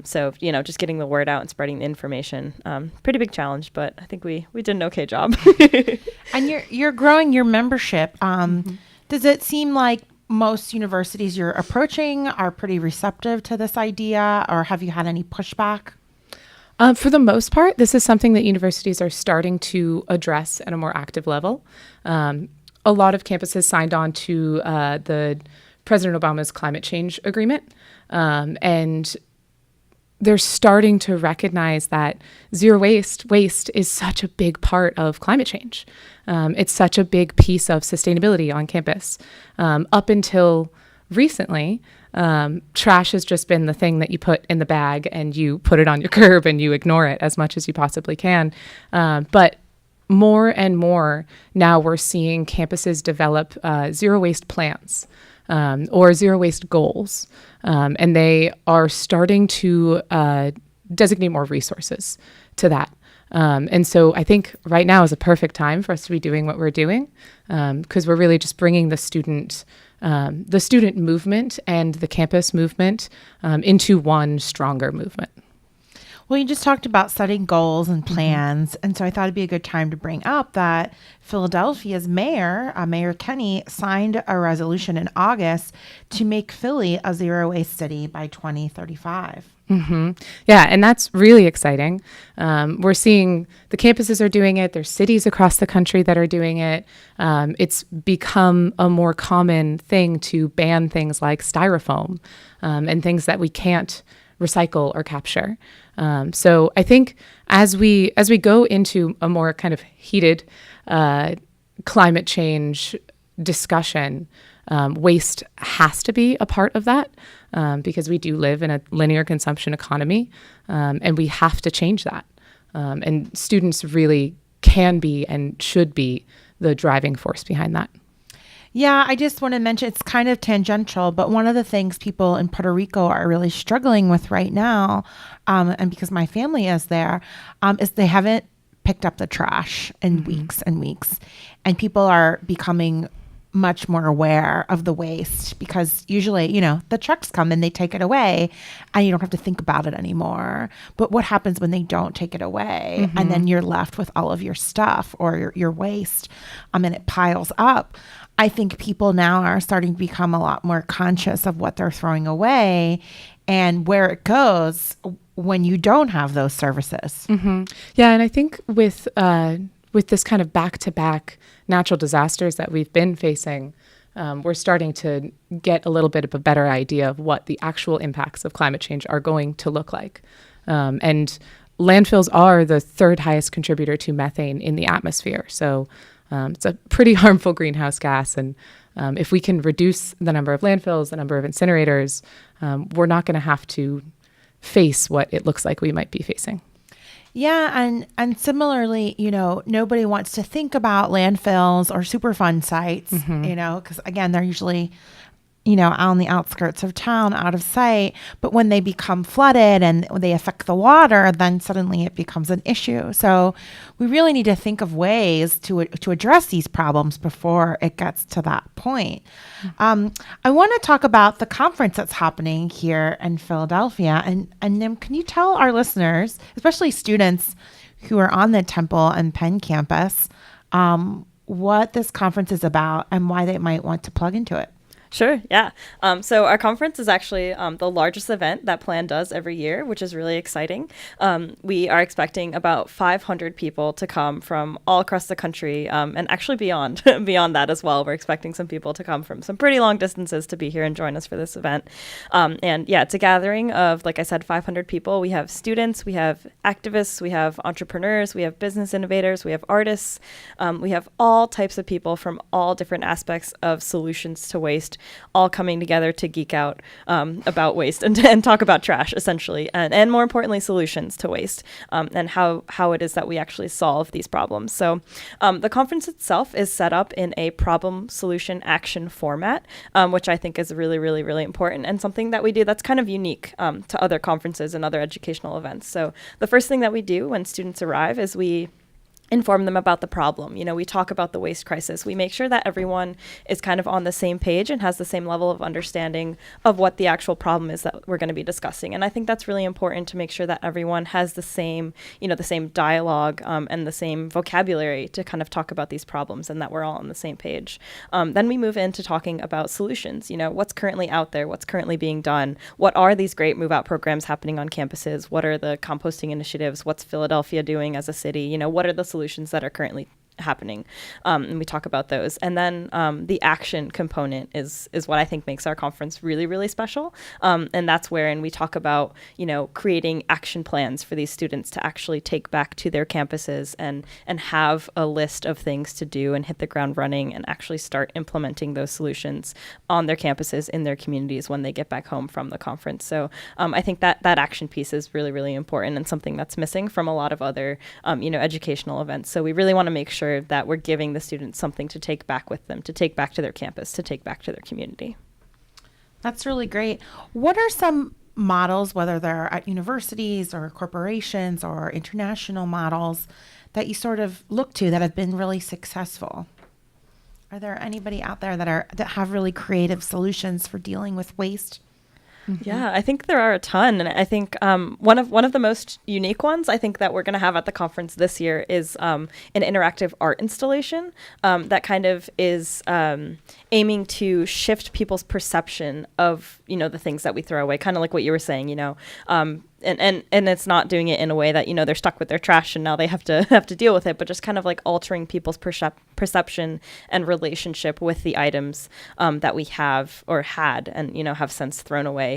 So, just getting the word out and spreading the information. Pretty big challenge, but I think we did an okay job. And you're growing your membership. Does it seem like most universities you're approaching are pretty receptive to this idea, or have you had any pushback? For the most part, this is something that universities are starting to address at a more active level. A lot of campuses signed on to the President Obama's climate change agreement, and they're starting to recognize that zero waste is such a big part of climate change. It's such a big piece of sustainability on campus. Up until recently, trash has just been the thing that you put in the bag and you put it on your curb and you ignore it as much as you possibly can. But more and more now we're seeing campuses develop zero waste plans. Or zero waste goals. And they are starting to designate more resources to that. And so I think right now is a perfect time for us to be doing what we're doing, because we're really just bringing the student movement and the campus movement into one stronger movement. Well, you just talked about setting goals and plans. And so I thought it'd be a good time to bring up that Philadelphia's mayor, Mayor Kenney, signed a resolution in August to make Philly a zero waste city by 2035. Mm-hmm. Yeah, and that's really exciting. We're seeing the campuses are doing it. There's cities across the country that are doing it. It's become a more common thing to ban things like styrofoam and things that we can't recycle or capture. So I think as we go into a more kind of heated climate change discussion, waste has to be a part of that because we do live in a linear consumption economy, and we have to change that. And students really can be and should be the driving force behind that. Yeah, I just want to mention it's kind of tangential, but one of the things people in Puerto Rico are really struggling with right now, and because my family is there, is they haven't picked up the trash in weeks and weeks. And people are becoming much more aware of the waste because usually, the trucks come and they take it away and you don't have to think about it anymore. But what happens when they don't take it away and then you're left with all of your stuff or your waste and it piles up? I think people now are starting to become a lot more conscious of what they're throwing away and where it goes when you don't have those services. Yeah, and I think with this kind of back-to-back natural disasters that we've been facing, we're starting to get a little bit of a better idea of what the actual impacts of climate change are going to look like. And landfills are the third highest contributor to methane in the atmosphere. So it's a pretty harmful greenhouse gas. And if we can reduce the number of landfills, the number of incinerators, we're not going to have to face what it looks like we might be facing. Yeah, and similarly, nobody wants to think about landfills or Superfund sites, because again, they're usually, on the outskirts of town, out of sight. But when they become flooded and they affect the water, then suddenly it becomes an issue. So we really need to think of ways to address these problems before it gets to that point. I want to talk about the conference that's happening here in Philadelphia. And Nim, can you tell our listeners, especially students who are on the Temple and Penn campus, what this conference is about and why they might want to plug into it? Sure, yeah. So our conference is actually the largest event that Plan does every year, which is really exciting. We are expecting about 500 people to come from all across the country, and actually beyond that as well. We're expecting some people to come from some pretty long distances to be here and join us for this event. And yeah, it's a gathering of, like I said, 500 people. We have students, we have activists, we have entrepreneurs, we have business innovators, we have artists. We have all types of people from all different aspects of solutions to waste, all coming together to geek out about waste and talk about trash, essentially, and more importantly, solutions to waste, and how it is that we actually solve these problems. So the conference itself is set up in a problem, solution, action format, which I think is really, really, really important and something that we do that's kind of unique to other conferences and other educational events. So the first thing that we do when students arrive is we inform them about the problem. We talk about the waste crisis. We make sure that everyone is kind of on the same page and has the same level of understanding of what the actual problem is that we're going to be discussing. And I think that's really important to make sure that everyone has the same, the same dialogue and the same vocabulary to kind of talk about these problems and that we're all on the same page. Then we move into talking about solutions. What's currently out there, what's currently being done, what are these great move out programs happening on campuses, what are the composting initiatives, what's Philadelphia doing as a city, what are the solutions that are currently happening, and we talk about those. And then the action component is what I think makes our conference really, really special, and that's wherein we talk about creating action plans for these students to actually take back to their campuses and have a list of things to do and hit the ground running and actually start implementing those solutions on their campuses in their communities when they get back home from the conference. So I think that action piece is really, really important and something that's missing from a lot of other educational events. So we really want to make sure that we're giving the students something to take back with them, to take back to their campus, to take back to their community. That's really great. What are some models, whether they're at universities or corporations or international models, that you sort of look to that have been really successful? Are there anybody out there that have really creative solutions for dealing with waste? Yeah, I think there are a ton. And I think one of the most unique ones I think that we're going to have at the conference this year is an interactive art installation that kind of is aiming to shift people's perception of, the things that we throw away, kind of like what you were saying, and it's not doing it in a way that, they're stuck with their trash and now they have to deal with it, but just kind of like altering people's perception and relationship with the items that we have or had and, have since thrown away.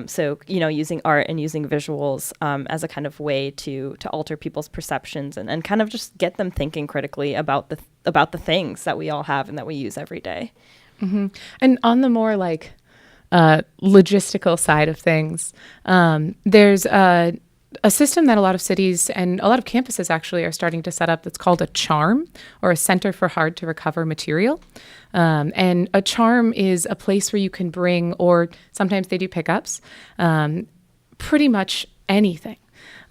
So, using art and using visuals as a kind of way to alter people's perceptions and kind of just get them thinking critically about the things that we all have and that we use every day. Mm-hmm. And on the more like logistical side of things, there's a system that a lot of cities and a lot of campuses actually are starting to set up that's called a CHARM, or a Center for Hard to Recover Material. And a CHARM is a place where you can bring, or sometimes they do pickups, pretty much anything.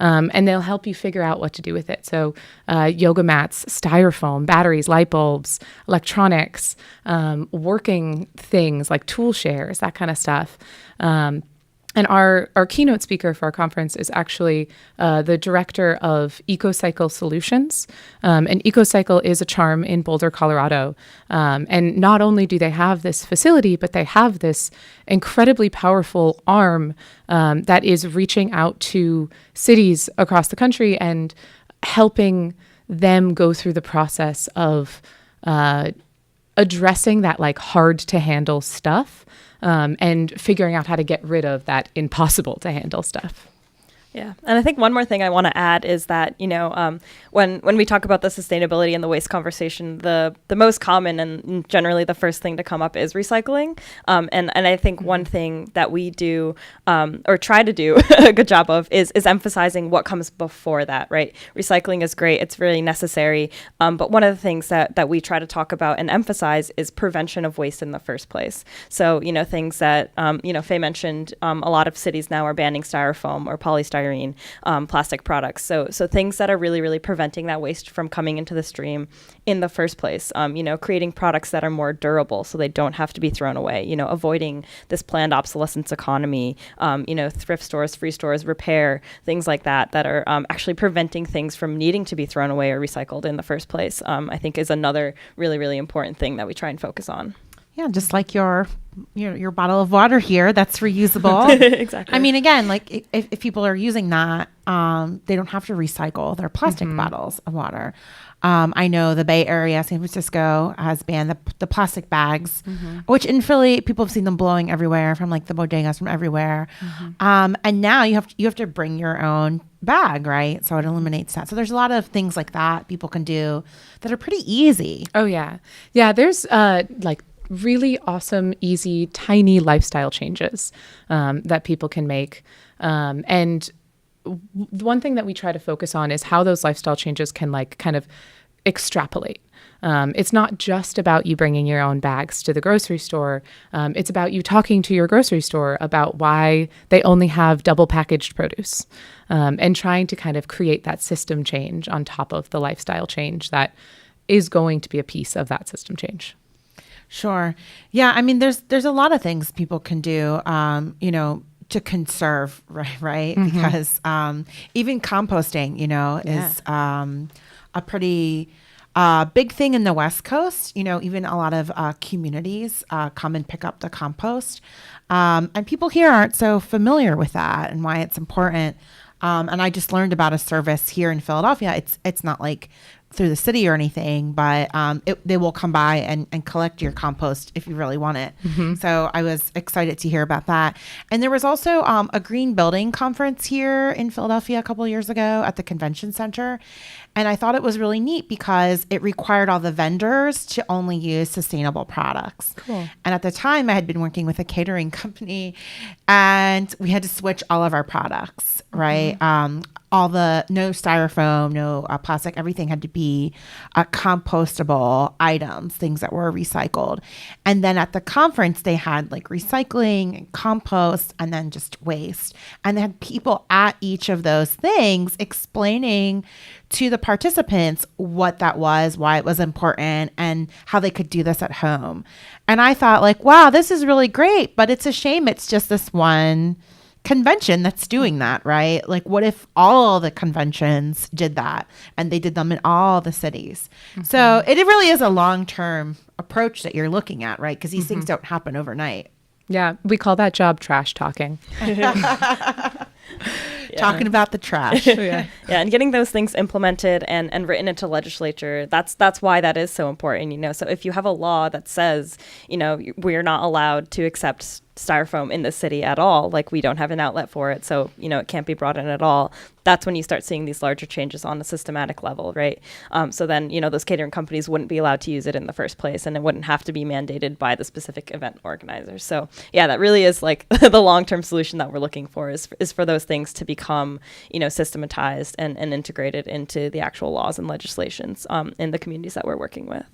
And they'll help you figure out what to do with it. So yoga mats, styrofoam, batteries, light bulbs, electronics, working things like tool shares, that kind of stuff. And our keynote speaker for our conference is actually the director of EcoCycle Solutions. And EcoCycle is a CHARM in Boulder, Colorado. And not only do they have this facility, but they have this incredibly powerful arm that is reaching out to cities across the country and helping them go through the process of addressing that like hard to handle stuff. And figuring out how to get rid of that impossible to handle stuff. Yeah. And I think one more thing I want to add is that, when we talk about the sustainability and the waste conversation, the most common and generally the first thing to come up is recycling. And I think one thing that we do or try to do a good job of is emphasizing what comes before that, right? Recycling is great. It's really necessary. But one of the things that we try to talk about and emphasize is prevention of waste in the first place. So, things that, Faye mentioned, a lot of cities now are banning styrofoam or polystyrene. Plastic products. So things that are really, really preventing that waste from coming into the stream in the first place. Creating products that are more durable so they don't have to be thrown away. Avoiding this planned obsolescence economy. Thrift stores, free stores, repair, things like that are actually preventing things from needing to be thrown away or recycled in the first place. I think is another really, really important thing that we try and focus on. Yeah, just like your bottle of water here, that's reusable. Exactly. I mean, again, like if people are using that, they don't have to recycle their plastic bottles of water. I know the Bay Area, San Francisco, has banned the plastic bags, which in Philly, people have seen them blowing everywhere from like the bodegas from everywhere. And now you have to bring your own bag, right? So it eliminates that. So there's a lot of things like that people can do that are pretty easy. Oh, yeah. Yeah, there's like really awesome, easy, tiny lifestyle changes that people can make. And one thing that we try to focus on is how those lifestyle changes can like kind of extrapolate. It's not just about you bringing your own bags to the grocery store. It's about you talking to your grocery store about why they only have double packaged produce, and trying to kind of create that system change on top of the lifestyle change that is going to be a piece of that system change. Sure. Yeah. I mean, there's a lot of things people can do, to conserve, right? Because even composting, is a pretty big thing in the West Coast. Even a lot of communities come and pick up the compost. And people here aren't so familiar with that and why it's important. And I just learned about a service here in Philadelphia. It's not like through the city or anything, but they will come by and collect your compost if you really want it. So I was excited to hear about that. And there was also a green building conference here in Philadelphia a couple of years ago at the convention center. And I thought it was really neat because it required all the vendors to only use sustainable products. Cool. And at the time I had been working with a catering company and we had to switch all of our products, right? All the no styrofoam, no plastic, everything had to be compostable items, things that were recycled. And then at the conference, they had like recycling and compost and then just waste. And they had people at each of those things explaining to the participants what that was, why it was important, and how they could do this at home. And I thought like, wow, this is really great, but it's a shame it's just this one convention that's doing that, right? Like what if all the conventions did that and they did them in all the cities? So it really is a long-term approach that you're looking at, right? Because these things don't happen overnight. Yeah, we call that job trash talking. Talking about the trash. Yeah, and getting those things implemented and written into legislature, that's why that is so important, So if you have a law that says, we're not allowed to accept styrofoam in the city at all, like we don't have an outlet for it, so it can't be brought in at all, that's when you start seeing these larger changes on a systematic level, right? So then those catering companies wouldn't be allowed to use it in the first place, and it wouldn't have to be mandated by the specific event organizers. So yeah, that really is like the long-term solution that we're looking for is for those things to be become, systematized and integrated into the actual laws and legislations in the communities that we're working with.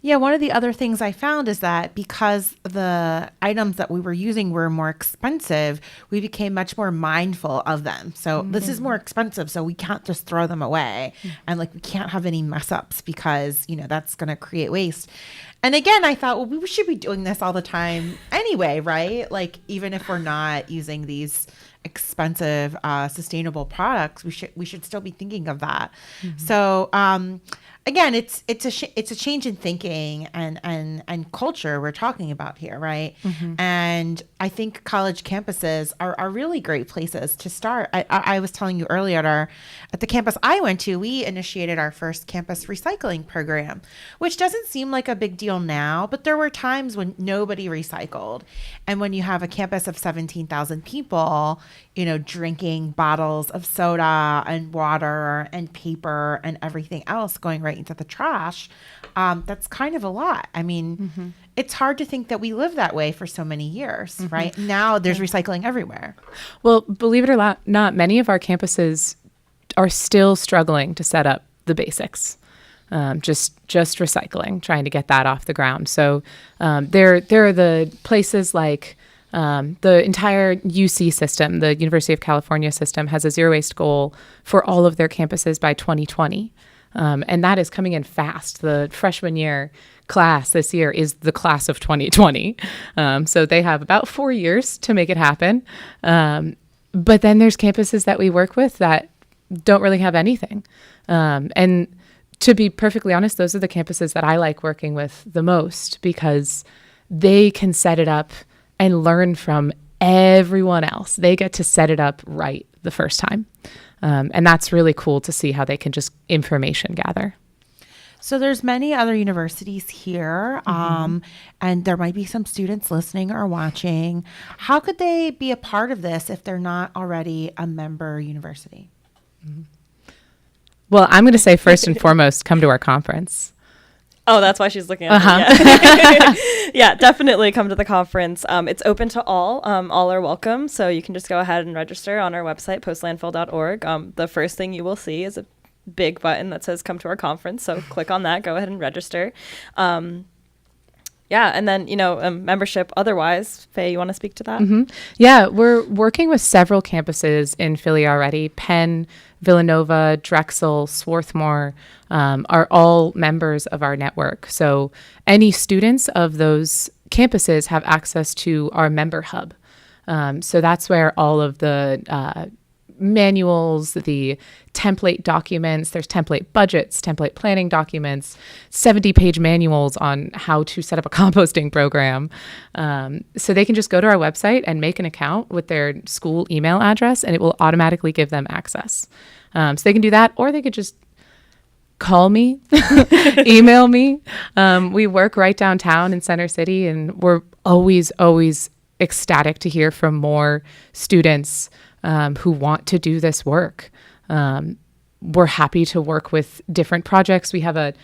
Yeah, one of the other things I found is that because the items that we were using were more expensive, we became much more mindful of them. So this is more expensive, so we can't just throw them away. And like, we can't have any mess ups because, that's going to create waste. And again, I thought, well, we should be doing this all the time anyway, right? Like, even if we're not using these expensive, sustainable products, we should still be thinking of that. So, again, it's a change in thinking and culture we're talking about here, right? And I think college campuses are really great places to start. I was telling you earlier at the campus I went to, we initiated our first campus recycling program, which doesn't seem like a big deal now, but there were times when nobody recycled. And when you have a campus of 17,000 people, drinking bottles of soda and water and paper and everything else going right into the trash, that's kind of a lot. I mean, it's hard to think that we lived that way for so many years, right? Now there's recycling everywhere. Well, believe it or not, many of our campuses are still struggling to set up the basics. Just recycling, trying to get that off the ground. So there are the places like the entire UC system, the University of California system, has a zero waste goal for all of their campuses by 2020. And that is coming in fast. The freshman year class this year is the class of 2020. So they have about 4 years to make it happen. But then there's campuses that we work with that don't really have anything. And to be perfectly honest, those are the campuses that I like working with the most because they can set it up and learn from everyone else. They get to set it up right the first time. And that's really cool to see how they can just information gather. So there's many other universities here, and there might be some students listening or watching. How could they be a part of this if they're not already a member university? Well, I'm going to say first and foremost, come to our conference. Oh, that's why she's looking at me. Yeah, definitely come to the conference. It's open to all. All are welcome. So you can just go ahead and register on our website, postlandfill.org. The first thing you will see is a big button that says come to our conference. So click on that, go ahead and register. Yeah, and then, membership otherwise. Faye, you want to speak to that? Yeah, we're working with several campuses in Philly already. Penn, Villanova, Drexel, Swarthmore are all members of our network. So any students of those campuses have access to our member hub. So that's where all of the manuals, the template documents, there's template budgets, template planning documents, 70-page manuals on how to set up a composting program. So they can just go to our website and make an account with their school email address, and it will automatically give them access. So they can do that, or they could just call me, email me. We work right downtown in Center City, and we're always ecstatic to hear from more students who want to do this work. We're happy to work with different projects. We call it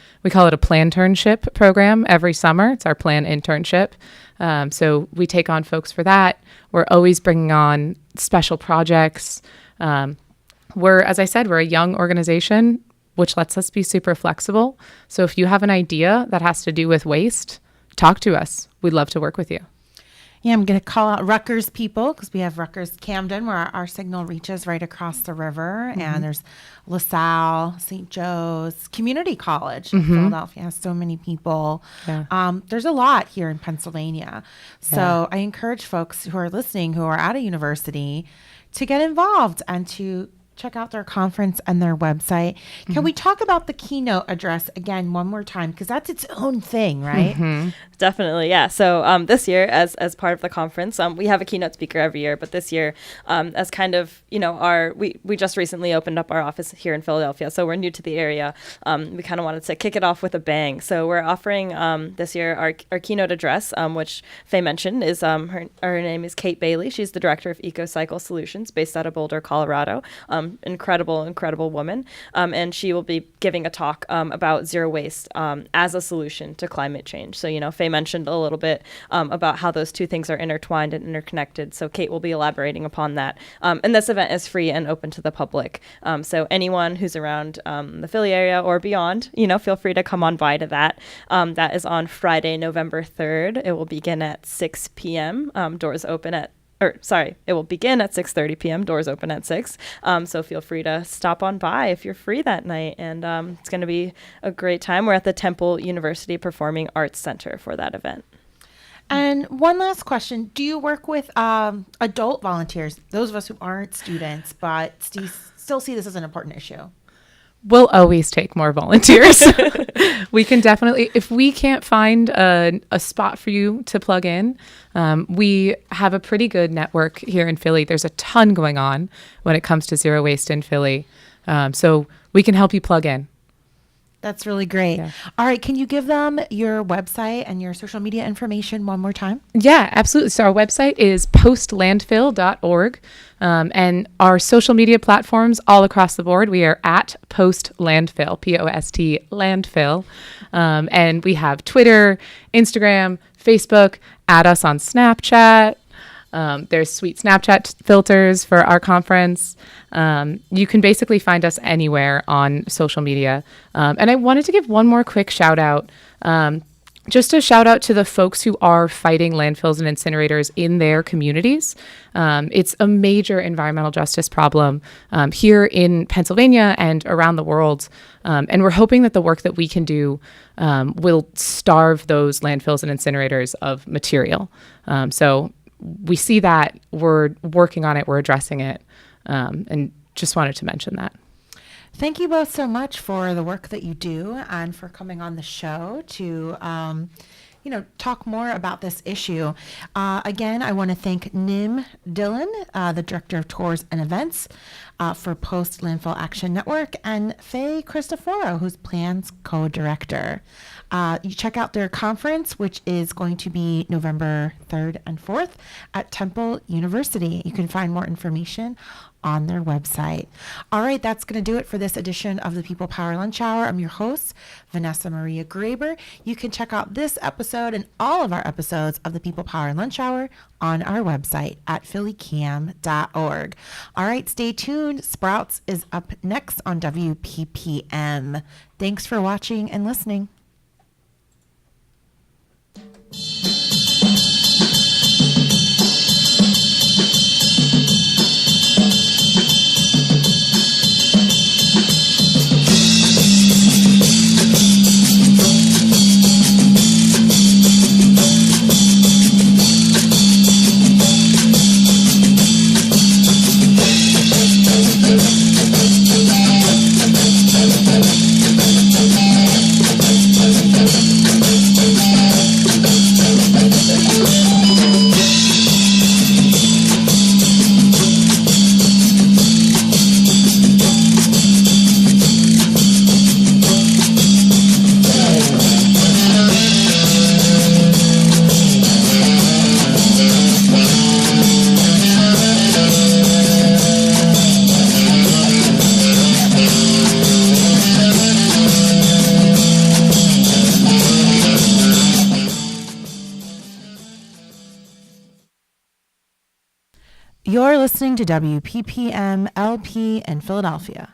a planternship program every summer. It's our plan internship. So we take on folks for that. We're always bringing on special projects. As I said, we're a young organization, which lets us be super flexible. So if you have an idea that has to do with waste, talk to us. We'd love to work with you. Yeah, I'm going to call out Rutgers people because we have Rutgers Camden where our signal reaches right across the river. And there's LaSalle, St. Joe's, Community College in Philadelphia has so many people. Yeah. There's a lot here in Pennsylvania. So I encourage folks who are listening, who are at a university, to get involved and to check out their conference and their website. Can we talk about the keynote address again one more time? Because that's its own thing, right? Definitely, yeah. So this year, as part of the conference, we have a keynote speaker every year, but this year, as kind of, we just recently opened up our office here in Philadelphia, so we're new to the area. We kind of wanted to kick it off with a bang. So we're offering this year our keynote address, which Faye mentioned, is her name is Kate Bailey. She's the director of EcoCycle Solutions based out of Boulder, Colorado. incredible woman. And she will be giving a talk about zero waste as a solution to climate change. So, Faye mentioned a little bit about how those two things are intertwined and interconnected. So Kate will be elaborating upon that. And this event is free and open to the public. So anyone who's around the Philly area or beyond, feel free to come on by to that. That is on Friday, November 3rd. It will begin at 6 p.m. Doors open at it will begin at 6:30 p.m. Doors open at 6. So feel free to stop on by if you're free that night. And it's going to be a great time. We're at the Temple University Performing Arts Center for that event. And one last question. Do you work with adult volunteers, those of us who aren't students, but still see this as an important issue? We'll always take more volunteers. We can definitely, if we can't find a spot for you to plug in, we have a pretty good network here in Philly. There's a ton going on when it comes to zero waste in Philly. So we can help you plug in. That's really great. Yeah. All right. Can you give them your website and your social media information one more time? Yeah, absolutely. So our website is postlandfill.org. And our social media platforms all across the board, we are at Post-Landfill, P-O-S-T Landfill. And we have Twitter, Instagram, Facebook, add us on Snapchat. There's sweet Snapchat filters for our conference. You can basically find us anywhere on social media. And I wanted to give one more quick shout out. Just a shout out to the folks who are fighting landfills and incinerators in their communities. It's a major environmental justice problem here in Pennsylvania and around the world. And we're hoping that the work that we can do will starve those landfills and incinerators of material. So we see that, we're working on it, we're addressing it, and just wanted to mention that. Thank you both so much for the work that you do and for coming on the show to, talk more about this issue. Again, I want to thank Nim Dhillon, the Director of Tours and Events for Post-Landfill Action Network, and Faye Cristoforo, who's Plans Co-Director. You check out their conference, which is going to be November 3rd and 4th at Temple University. You can find more information on their website. All right, that's going to do it for this edition of the People Power Lunch Hour. I'm your host, Vanessa Maria Graber. You can check out this episode and all of our episodes of the People Power Lunch Hour on our website at phillycam.org. All right, stay tuned. Sprouts is up next on WPPM. Thanks for watching and listening. You're listening to WPPM LP in Philadelphia.